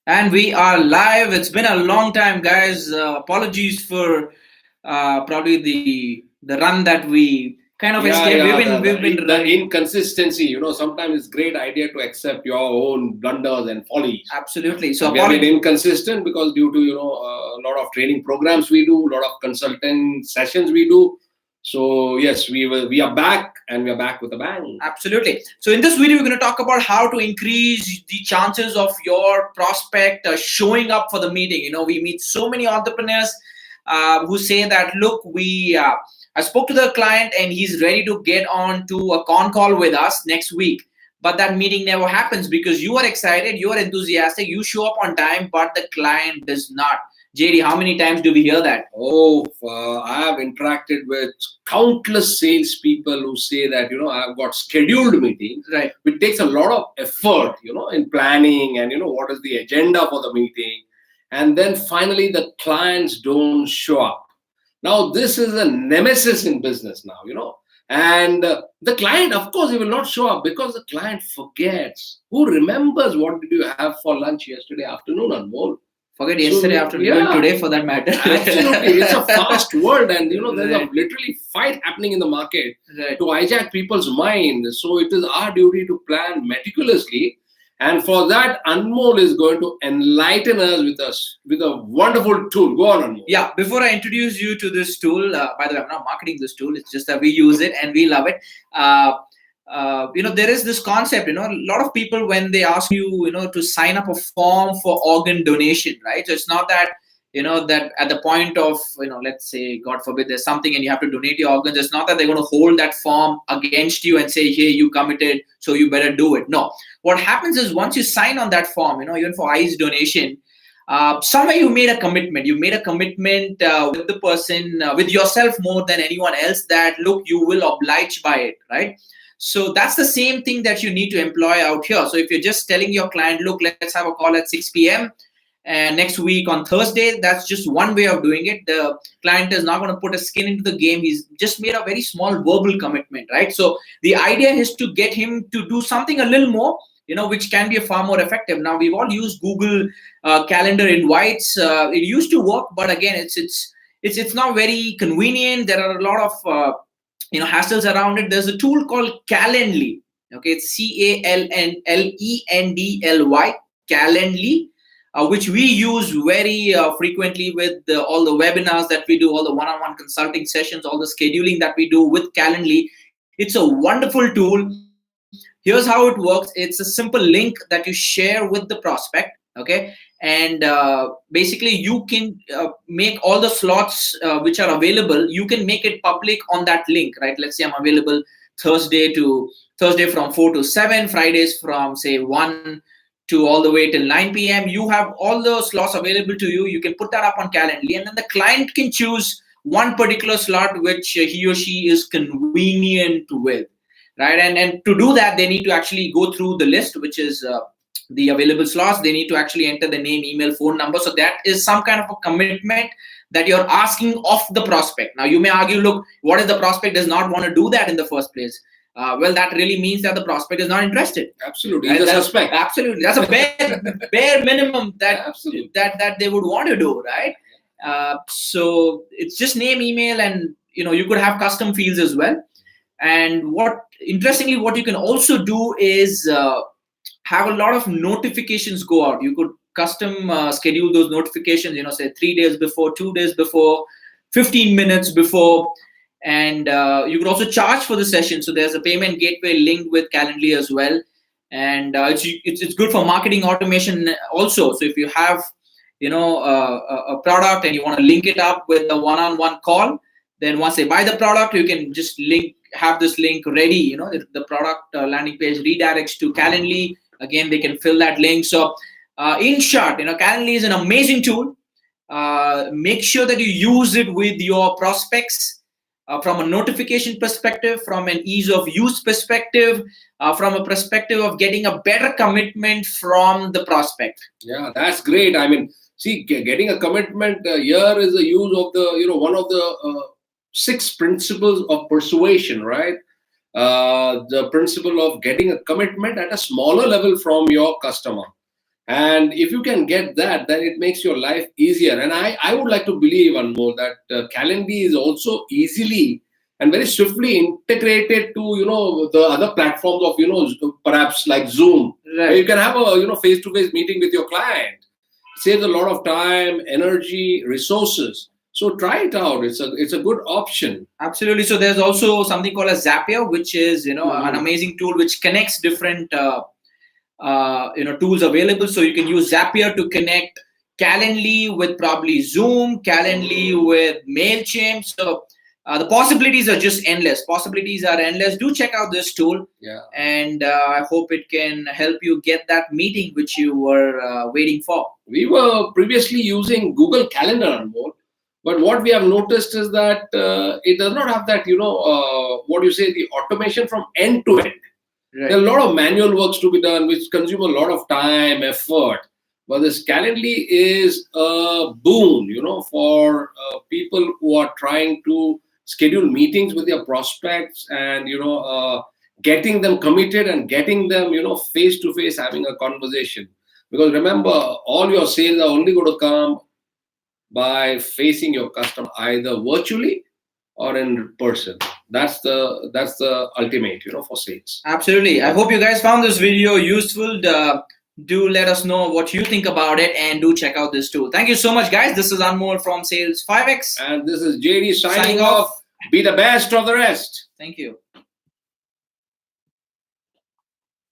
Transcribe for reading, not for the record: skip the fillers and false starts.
And we are live. It's been a long time, guys. Apologies for probably the run that we kind of Yeah, escaped. yeah, We've been the running. inconsistency. Sometimes it's great idea to accept your own blunders and follies. Absolutely. So And we have been apologies. inconsistent because due to a lot of training programs we do, a lot of consulting sessions we do. So yes, we are back, and we are back with a bang. Absolutely. So in this video, we're going to talk about how to increase the chances of your prospect showing up for the meeting. We meet so many entrepreneurs who say that, look, I spoke to the client and he's ready to get on to a con call with us next week. But that meeting never happens because you are excited, you are enthusiastic, you show up on time, but the client does not. JD, how many times do we hear that? Oh, I have interacted with countless salespeople who say that I've got scheduled meetings, Right. which takes a lot of effort, in planning and what is the agenda for the meeting, and then finally the clients don't show up. Now this is a nemesis in business now, and the client, of course, he will not show up because the client forgets. Who remembers what did you have for lunch yesterday afternoon, Anmol? Forget So yesterday afternoon, even yeah, today for that matter. absolutely. It's a fast world, and there's a Right. literally fight happening in the market Right. to hijack people's mind. So it is our duty to plan meticulously, and for that, Anmol is going to enlighten us with a wonderful tool. Go on, Anmol. Yeah, before I introduce you to this tool, by the way, I'm not marketing this tool. It's just that we use it and we love it. Uh, there is this concept. A lot of people, when they ask you, to sign up a form for organ donation, right? So it's not that that at the point of, let's say, God forbid, there's something and you have to donate your organs. It's not that they're going to hold that form against you and say, hey, you committed, so you better do it. No, what happens is once you sign on that form, even for eyes donation, somewhere you made a commitment. You made a commitment with the person, with yourself more than anyone else, that look, you will oblige by it, right? So that's the same thing that you need to employ out here. So if you're just telling your client, look, let's have a call at 6 p.m. and next week on Thursday, that's just one way of doing it. The client is not going to put a skin into the game. He's just made a very small verbal commitment, right? So the idea is to get him to do something a little more, which can be a far more effective. Now we've all used Google calendar invites. It used to work, but again, it's not very convenient. There are a lot of hassles around it. There's a tool called Calendly. Okay, it's Calendly, Calendly, which we use very frequently with all the webinars that we do, all the one-on-one consulting sessions, all the scheduling that we do with Calendly. It's a wonderful tool. Here's how it works. It's a simple link that you share with the prospect. Okay, and basically you can make all the slots which are available. You can make it public on that link, right? Let's say I'm available Thursday from 4 to 7, Fridays from say 1 to all the way till 9 p.m. You have all the slots available to you. You can put that up on Calendly, and then the client can choose one particular slot which he or she is convenient with, right? And to do that, they need to actually go through the list, which is the available slots. They need to actually enter the name, email, phone number. So that is some kind of a commitment that you're asking of the prospect. Now you may argue, look, what if the prospect does not want to do that in the first place? Well, that really means that the prospect is not interested. Absolutely, he's a suspect. Absolutely, that's a bare minimum that Absolutely. that they would want to do, right? So it's just name, email, and you could have custom fields as well. And interestingly, what you can also do is have a lot of notifications go out. You could custom schedule those notifications, say 3 days before, 2 days before, 15 minutes before. And you could also charge for the session. So there's a payment gateway linked with Calendly as well. And it's good for marketing automation also. So if you have a product and you want to link it up with a one-on-one call, then once they buy the product, you can just have this link ready. The product landing page redirects to Calendly. Again, they can fill that link. So in short, Calendly is an amazing tool. Make sure that you use it with your prospects from a notification perspective, from an ease of use perspective, from a perspective of getting a better commitment from the prospect. Yeah, that's great. I mean, see, getting a commitment here is the use of one of the 6 principles of persuasion, right? The principle of getting a commitment at a smaller level from your customer. And if you can get that, then it makes your life easier. And I would like to believe, Anmol, that Calendly is also easily and very swiftly integrated to the other platforms of perhaps like Zoom. Where you can have a face-to-face meeting with your client. It saves a lot of time, energy, resources. So try it out. It's a good option. Absolutely. So there's also something called a Zapier, which is an amazing tool which connects different tools available. So you can use Zapier to connect Calendly with probably Zoom, Calendly with MailChimp. So the possibilities are just endless. Do check out this tool. Yeah. And I hope it can help you get that meeting which you were waiting for. We were previously using Google Calendar on board, but what we have noticed is that it does not have that, the automation from end to end. Right. There are a lot of manual works to be done, which consume a lot of time, effort. But this Calendly is a boon, for people who are trying to schedule meetings with their prospects and, getting them committed and getting them, face to face, having a conversation. Because remember, all your sales are only going to come by facing your customer either virtually or in person. That's the ultimate, for sales. Absolutely. I hope you guys found this video useful. Do let us know what you think about it, and do check out this tool. Thank you so much, guys. This is Anmol from Sales 5X. And this is JD signing off. Be the best of the rest. Thank you.